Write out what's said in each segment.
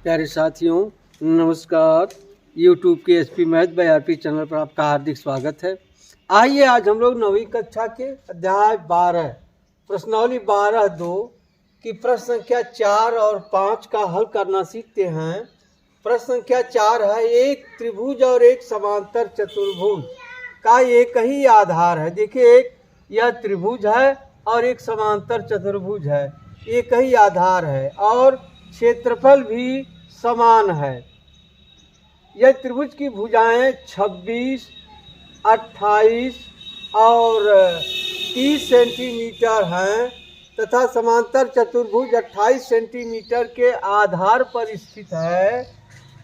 प्यारे साथियों, नमस्कार। यूट्यूब के SP math by RP channel पर आपका हार्दिक स्वागत है। आइए आज हम लोग 9वीं कक्षा के अध्याय 12 प्रश्नावली 12(2) की प्रश्न संख्या 4 और 5 का हल करना सीखते हैं। प्रश्न संख्या 4 है, एक त्रिभुज और एक समांतर चतुर्भुज का एक ही आधार है। देखिए, एक यह त्रिभुज है और एक समांतर चतुर्भुज है, एक ही आधार है और क्षेत्रफल भी समान है। यह त्रिभुज की भुजाएं 26, 28 और 30 सेंटीमीटर हैं तथा समांतर चतुर्भुज 28 सेंटीमीटर के आधार पर स्थित है।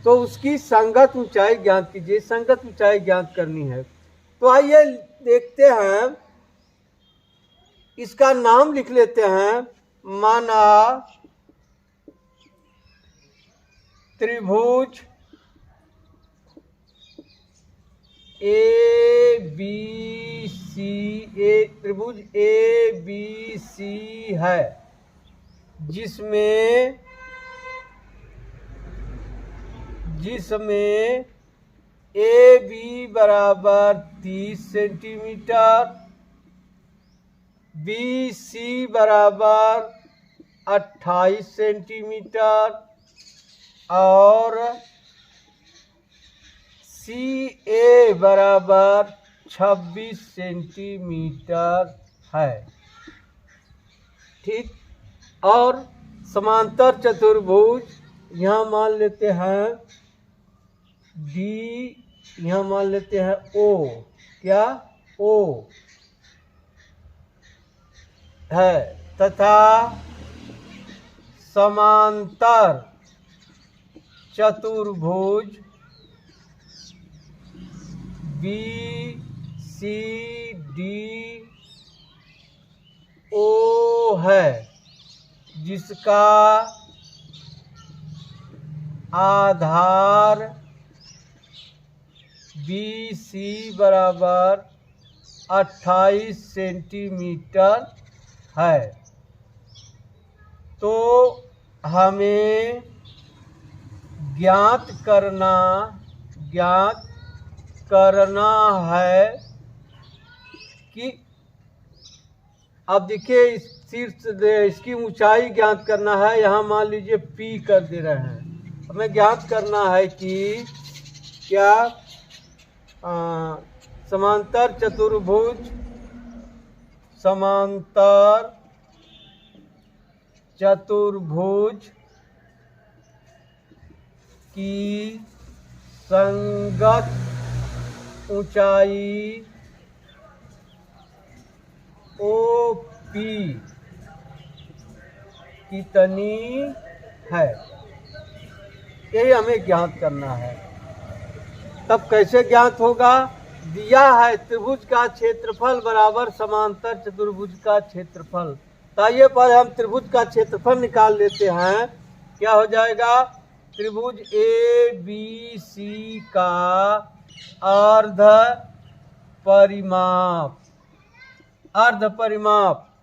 तो उसकी संगत ऊंचाई ज्ञात कीजिए। संगत ऊंचाई ज्ञात करनी है। तो आइए देखते हैं, इसका नाम लिख लेते हैं। माना त्रिभुज ए बी सी, एक त्रिभुज ए बी सी है जिसमें ए बी बराबर 30 सेंटीमीटर, बी सी बराबर 28 सेंटीमीटर और सी ए बराबर 26 सेंटीमीटर है। ठीक। और समांतर चतुर्भुज यहाँ मान लेते हैं डी, यहाँ मान लेते हैं ओ। क्या? ओ है तथा समांतर चतुर्भुज बी सी डी ओ है जिसका आधार बी सी बराबर 28 सेंटीमीटर है। तो हमें ज्ञात करना है कि, अब देखिए इसकी ऊंचाई ज्ञात करना है। यहाँ मान लीजिए P कर दे रहे हैं। हमें ज्ञात करना है कि क्या समांतर चतुर्भुज की संगत ऊंचाई OP कितनी है, यही हमें ज्ञात करना है। तब कैसे ज्ञात होगा? दिया है त्रिभुज का क्षेत्रफल बराबर समांतर चतुर्भुज का क्षेत्रफल। तो आइए पर हम त्रिभुज का क्षेत्रफल निकाल लेते हैं। क्या हो जाएगा? त्रिभुज ए बी सी का अर्ध परिमाप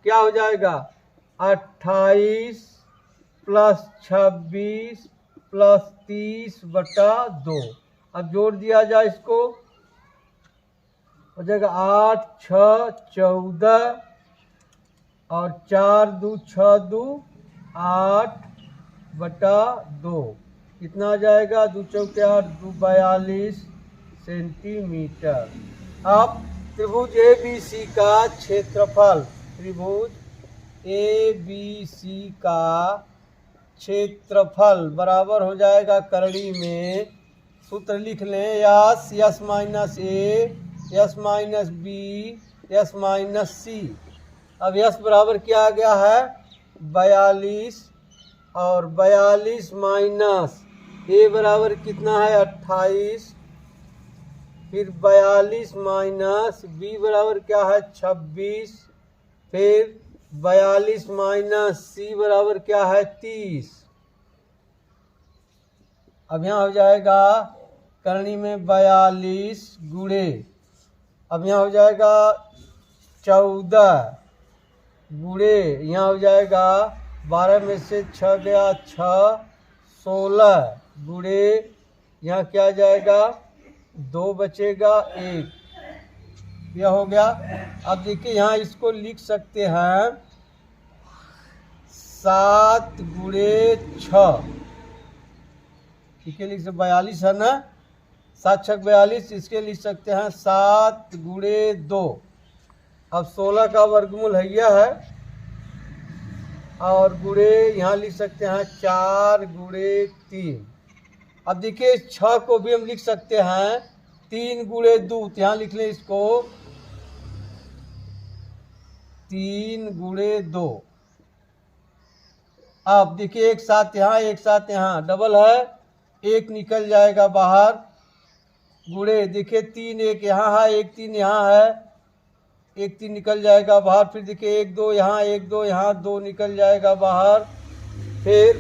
क्या हो जाएगा? 28 प्लस 26 प्लस 30/2। अब जोड़ दिया जाए, इसको हो जाएगा 8 6 14 और 4 2 6 2 8/2। कितना आ जाएगा? 2 चौके 8 2 42 सेंटीमीटर। अब त्रिभुज ए बी सी का क्षेत्रफल, त्रिभुज ए बी सी का क्षेत्रफल बराबर हो जाएगा, करड़ी में सूत्र लिख लें, S minus A, S minus B, S minus C. अब यस बराबर क्या आ गया है? 42 और 42 माइनस ए बराबर कितना है? 28। फिर 42 माइनस बी बराबर क्या है? 26। फिर 42 माइनस सी बराबर क्या है? 30। अब यहाँ हो जाएगा करनी में 42 गुणे, अब यहाँ हो जाएगा 14 गुणे, यहाँ हो जाएगा 12 में से 6 गया 6 16 गुणे यहाँ क्या जाएगा 2 बचेगा 1, यह हो गया। अब देखिए यहाँ इसको लिख सकते हैं 7 गुणे 6, ठीक है, लिख सकते 42 है ना, 7 6 42, इसके लिख सकते हैं 7 गुणे 2। अब 16 का वर्गमूल है और गुणे यहाँ लिख सकते हैं 4 गुणे 3। अब देखिए 6 को भी हम लिख सकते हैं 3 गुणे 2, तो यहाँ लिख लें इसको 3 गुणे 2। अब देखिए एक साथ यहाँ डबल है, 1 निकल जाएगा बाहर, गुणे देखिए 3 1 यहाँ है, 1 3 यहाँ है, 1 3 निकल जाएगा बाहर। फिर देखिए 1 2 यहाँ, 1 2 यहाँ, 2 निकल जाएगा बाहर। फिर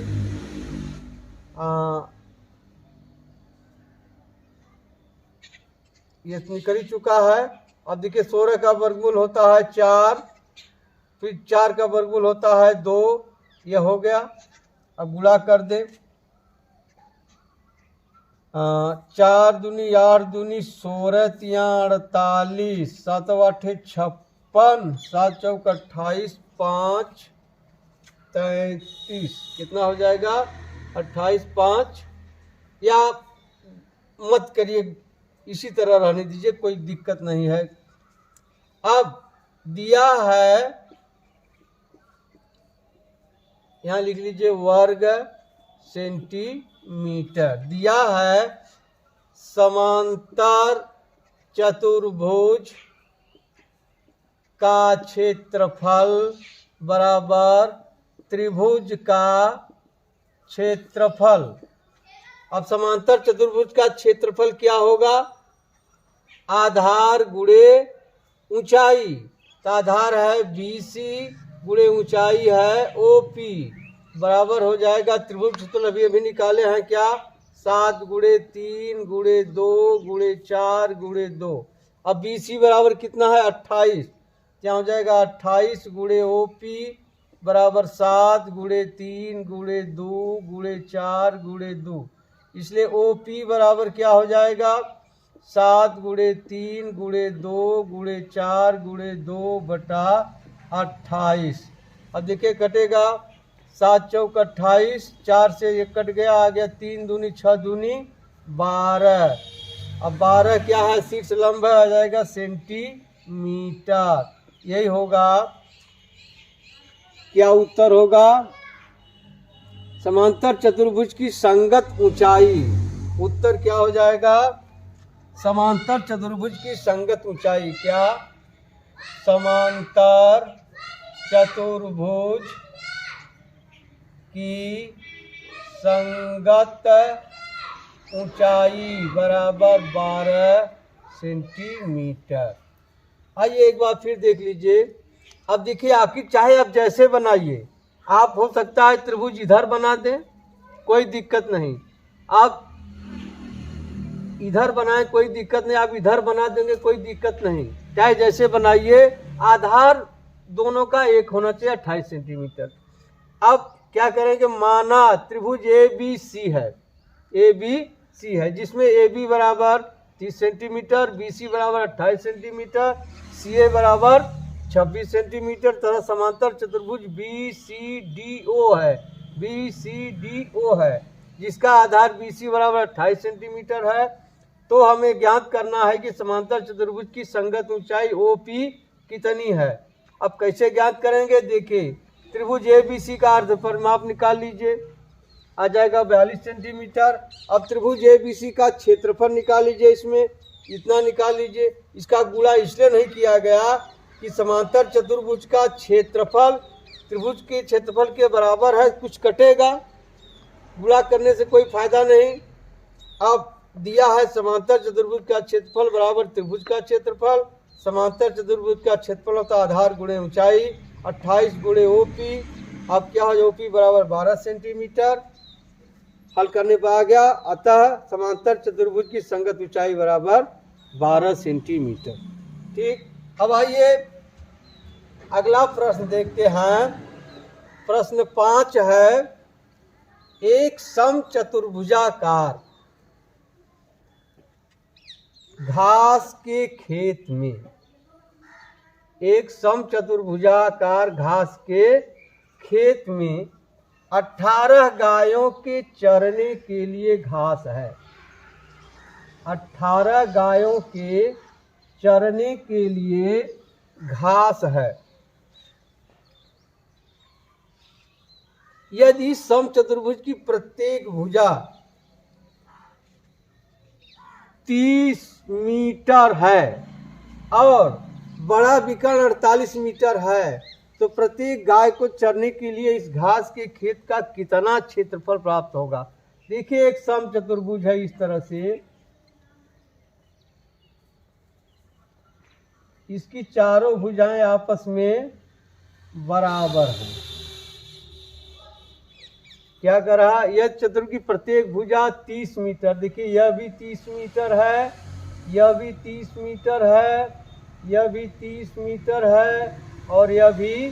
ये निकल ही चुका है। अब देखिए 16 का वर्गमूल होता है 4, फिर 4 का वर्गमूल होता है 2, ये हो गया। अब गुणा कर दे, 4 दूनी 8 दूनी 16, 3 48, 7 8 56, 7 चौक 28, 5 33, कितना हो जाएगा 28 5, या मत करिए, इसी तरह रहने दीजिए, कोई दिक्कत नहीं है। अब दिया है, यहाँ लिख लीजिए वर्ग सेंटीमीटर। दिया है समांतर चतुर्भुज का क्षेत्रफल बराबर त्रिभुज का क्षेत्रफल। अब समांतर चतुर्भुज का क्षेत्रफल क्या होगा, आधार गुणे ऊंचाई, तो आधार है BC गुणे ऊंचाई है OP, बराबर हो जाएगा त्रिभुज क्षेत्रफल अभी निकाले हैं क्या, 7 गुणे 3 गुणे 2 गुणे 4 गुणे 2। अब BC बराबर कितना है 28, क्या हो जाएगा 28 गुणे OP बराबर 7 गुणे 3 गुणे 2 गुणे 4 गुणे 2, इसलिए OP बराबर क्या हो जाएगा 7 गुणे 3 गुणे 2 गुणे 4 गुणे 2 बटा 28। अब देखिए कटेगा 7 चौक 28, 4 से 1 कट गया, आ गया 3 दूनी 6 दूनी 12। अब 12 क्या है शीर्ष लंब है, आ जाएगा सेंटीमीटर। यही होगा, क्या उत्तर होगा, समांतर चतुर्भुज की संगत ऊंचाई। उत्तर क्या हो जाएगा, समांतर चतुर्भुज की संगत ऊंचाई। क्या, समांतर चतुर्भुज की संगत ऊंचाई बराबर 12 सेंटीमीटर। आइए एक बार फिर देख लीजिए। अब देखिए आखिर चाहे आप जैसे बनाइए, आप हो सकता है त्रिभुज इधर बना दें, कोई दिक्कत नहीं, आप इधर बनाएं कोई दिक्कत नहीं, आप इधर बना देंगे कोई दिक्कत नहीं, चाहे जैसे बनाइए, आधार दोनों का एक होना चाहिए 28 सेंटीमीटर। अब क्या करेंगे, माना त्रिभुज ABC है, जिसमें AB बराबर 30 सेंटीमीटर, BC बराबर 28 सेंटीमीटर, CA बराबर 26 सेंटीमीटर तथा समांतर चतुर्भुज BCDO है, जिसका आधार BC बराबर 28 सेंटीमीटर है। तो हमें ज्ञात करना है कि समांतर चतुर्भुज की संगत ऊंचाई OP कितनी है। अब कैसे ज्ञात करेंगे, देखिए त्रिभुज ABC का अर्धपरिमाप निकाल लीजिए, आ जाएगा 42 सेंटीमीटर। अब त्रिभुज ABC का क्षेत्रफल निकाल लीजिए, इसमें इतना निकाल लीजिए। इसका गुणा इसलिए नहीं किया गया कि समांतर चतुर्भुज का क्षेत्रफल त्रिभुज के क्षेत्रफल के बराबर है, कुछ कटेगा, गुणा करने से कोई फायदा नहीं। अब दिया है समांतर चतुर्भुज का क्षेत्रफल बराबर त्रिभुज का क्षेत्रफल, समांतर चतुर्भुज का क्षेत्रफल होता है आधार गुणे ऊंचाई, 28 गुणे OP। अब क्या हो, OP बराबर 12 सेंटीमीटर, हल करने पर आ गया, अतः समांतर चतुर्भुज की संगत ऊंचाई बराबर 12 सेंटीमीटर। ठीक, अब आइए अगला प्रश्न देखते हैं। प्रश्न 5 है, एक समचतुर्भुजाकार घास के खेत में, एक समचतुर्भुजाकार घास के खेत में 18 गायों के चरने के लिए घास है। 18 गायों के चरने के लिए घास है। यदि समचतुर्भुज की प्रत्येक भुजा 30 मीटर है और बड़ा विकर्ण 48 मीटर है तो प्रत्येक गाय को चरने के लिए इस घास के खेत का कितना क्षेत्रफल प्राप्त होगा। देखिए एक समचतुर्भुज है इस तरह से, इसकी चारों भुजाएं आपस में बराबर हैं। क्या कर रहा, यह चतुर्भुज की प्रत्येक भुजा 30 मीटर, देखिए यह भी 30 मीटर है, यह भी 30 मीटर है, यह भी 30 मीटर है और यह भी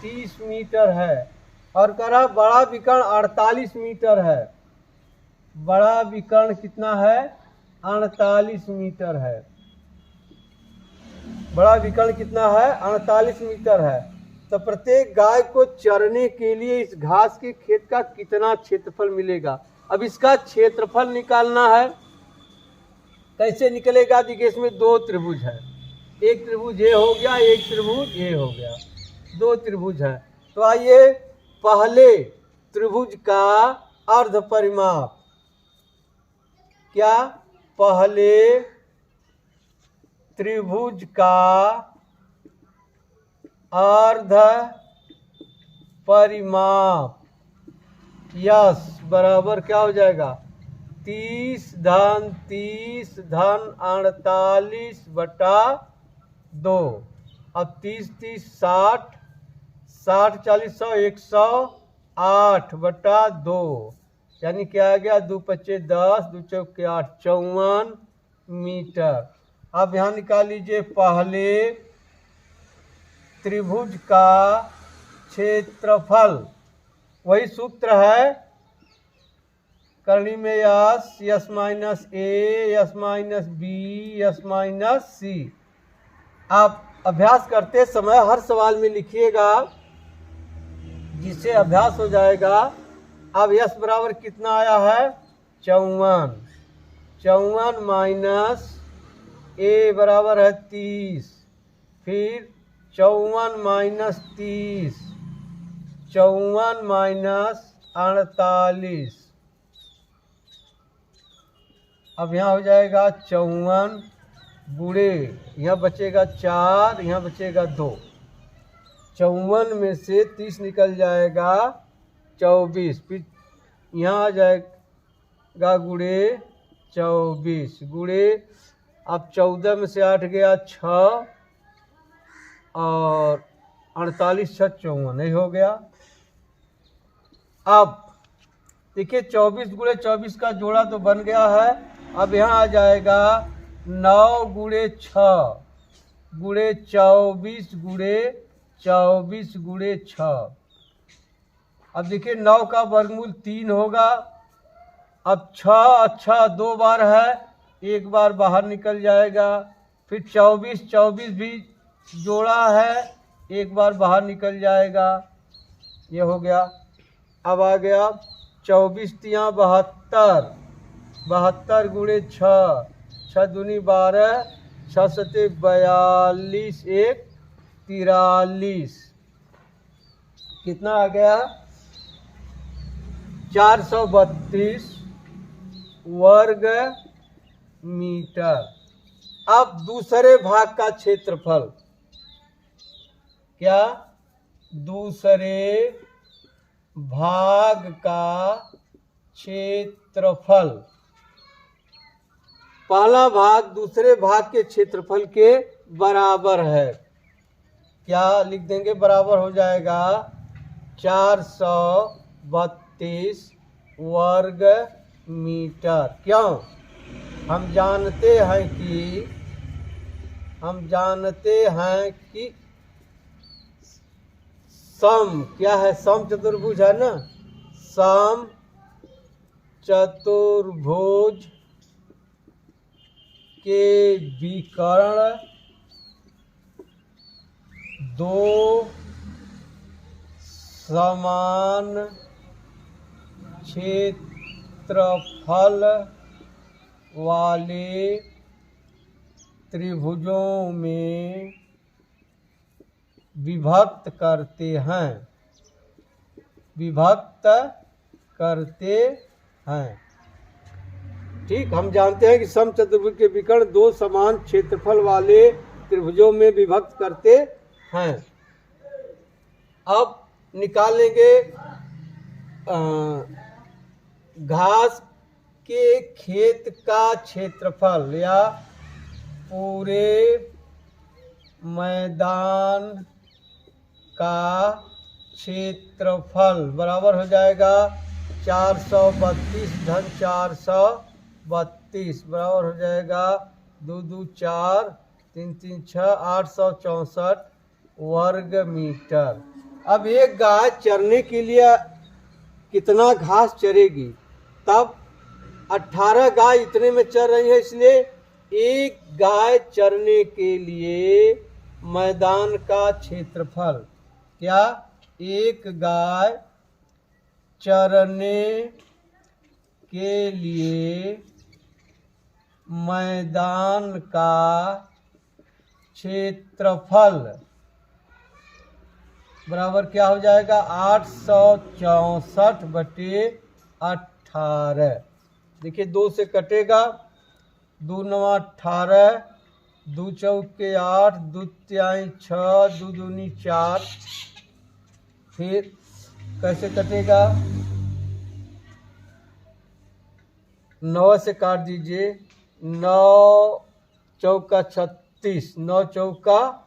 30 मीटर है। और कह रहा बड़ा विकर्ण 48 मीटर है। बड़ा विकर्ण कितना है? 48 मीटर है। बड़ा विकर्ण कितना है? 48 मीटर है। तो प्रत्येक गाय को चरने के लिए इस घास के खेत का कितना क्षेत्रफल मिलेगा। अब इसका क्षेत्रफल निकालना है। कैसे निकलेगा? देखिए इसमें दो त्रिभुज है, एक त्रिभुज ये हो गया, एक त्रिभुज ये हो गया, दो त्रिभुज है। तो आइए पहले त्रिभुज का अर्ध परिमाप, क्या पहले त्रिभुज का अर्ध परिमाप यस बराबर क्या हो जाएगा? 30 धन 30 धन 48 बटा 2। अब 30 30 60, 60 40 100 108 बटा 2, यानी क्या आ गया? 2 पच्चे 10, 2 चौके 8, 54 मीटर। अब यहाँ निकाल लीजिए पहले त्रिभुज का क्षेत्रफल, वही सूत्र है करनी में S, S minus A, S minus B, S minus C. आप अभ्यास करते समय हर सवाल में लिखिएगा जिससे अभ्यास हो जाएगा। अब यस बराबर कितना आया है? 54। 54 माइनस ए बराबर है 30, फिर 54 माइनस 30, 54 माइनस 48। अब यहाँ हो जाएगा 54 गुणे, यहाँ बचेगा 4, यहाँ बचेगा 2। 54 में से 30 निकल जाएगा 24, फिर यहाँ आ जाएगा गुणे 24 गुणे, अब 14 में से 8 गया 6 और 48 6 54, नहीं हो गया। अब देखिए 24 गुणे 24 का जोड़ा तो बन गया है। अब यहाँ आ जाएगा 9 गुणे 6 गुणे 24 गुणे 24 गुणे 6। अब देखिए 9 का वर्गमूल 3 होगा। अब 6 अच्छा 2 बार है, एक बार बाहर निकल जाएगा। फिर 24 24 भी जोड़ा है, एक बार बाहर निकल जाएगा। ये हो गया। अब आ गया 24 तिया 72, 72 गुणे 6, 6 दूनी 12, 6 सते 42, 1 43, कितना आ गया? 432 वर्ग मीटर। अब दूसरे भाग का क्षेत्रफल, क्या दूसरे भाग का क्षेत्रफल, पहला भाग दूसरे भाग के क्षेत्रफल के बराबर है। क्या लिख देंगे? बराबर हो जाएगा 432 वर्ग मीटर। क्यों? हम जानते हैं कि सम क्या है? सम चतुर्भुज है ना, सम चतुर्भुज के विकर्ण दो समान क्षेत्रफल वाले त्रिभुजों में विभक्त करते हैं। ठीक, हम जानते हैं कि समचतुर्भुज के विकर्ण दो समान क्षेत्रफल वाले त्रिभुजों में विभक्त करते हैं। अब निकालेंगे घास के खेत का क्षेत्रफल या पूरे मैदान का क्षेत्रफल बराबर हो जाएगा 432 धन 432 बराबर हो जाएगा 2 2 4 3 3 6 864 वर्ग मीटर। अब एक गाय चरने के लिए कितना घास चरेगी? तब 18 गाय इतने में चर रही है, इसलिए एक गाय चरने के लिए मैदान का क्षेत्रफल क्या? एक गाय चरने के लिए मैदान का क्षेत्रफल बराबर क्या हो जाएगा? 864/18। देखिए 2 से कटेगा, 2 9 18, 2 चौके 8, 2 तिहाई 6, 2 दूनी 4। फिर कैसे कटेगा? 9 से काट दीजिए, 9 चौका 36, 9 चौका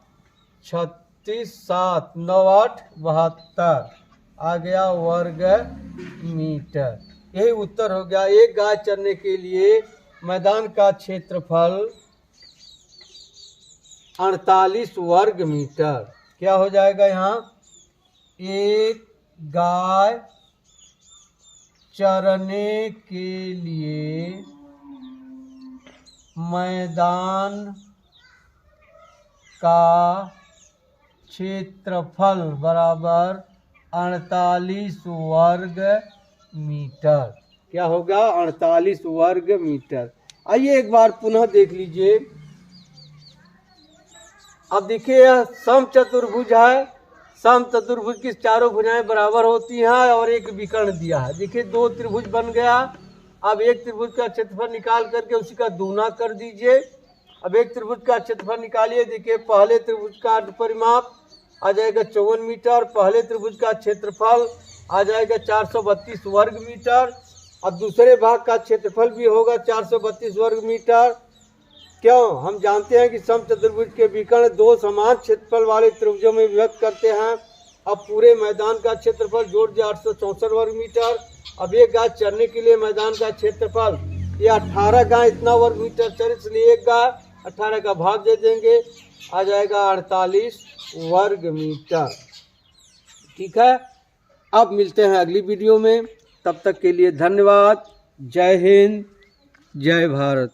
36, 7 9 8 72 आ गया वर्ग मीटर। यही उत्तर हो गया। एक गाय चरने के लिए मैदान का क्षेत्रफल 48 वर्ग मीटर। क्या हो जाएगा यहाँ? एक गाय चरने के लिए मैदान का क्षेत्रफल बराबर 48 वर्ग मीटर। क्या होगा? 48 वर्ग मीटर। आइए एक बार पुनः देख लीजिए। अब देखिए यह समचतुर्भुज है। समचतुर्भुज की चारों भुजाएं बराबर होती हैं और एक विकर्ण दिया है। देखिए 2 त्रिभुज बन गया। अब एक त्रिभुज का क्षेत्रफल निकाल करके उसी का दूना कर दीजिए। अब एक त्रिभुज का क्षेत्रफल निकालिए। देखिए पहले त्रिभुज का परिमाप आ जाएगा 54 मीटर, पहले त्रिभुज का क्षेत्रफल आ जाएगा 432 वर्ग मीटर। अब दूसरे भाग का क्षेत्रफल भी होगा 432 वर्ग मीटर। क्यों? हम जानते हैं कि समचतुर्भुज के विकर्ण दो समान क्षेत्रफल वाले त्रिभुजों में विभक्त करते हैं। अब पूरे मैदान का क्षेत्रफल जोड़ दिया 864 वर्ग मीटर। अब एक गाय चरने के लिए मैदान का क्षेत्रफल, ये 18 गाय इतना वर्ग मीटर चर, इसलिए एक गाय 18 का भाग दे देंगे, आ जाएगा 48 वर्ग मीटर। ठीक है, अब मिलते हैं अगली वीडियो में। तब तक के लिए धन्यवाद। जय हिंद, जय भारत।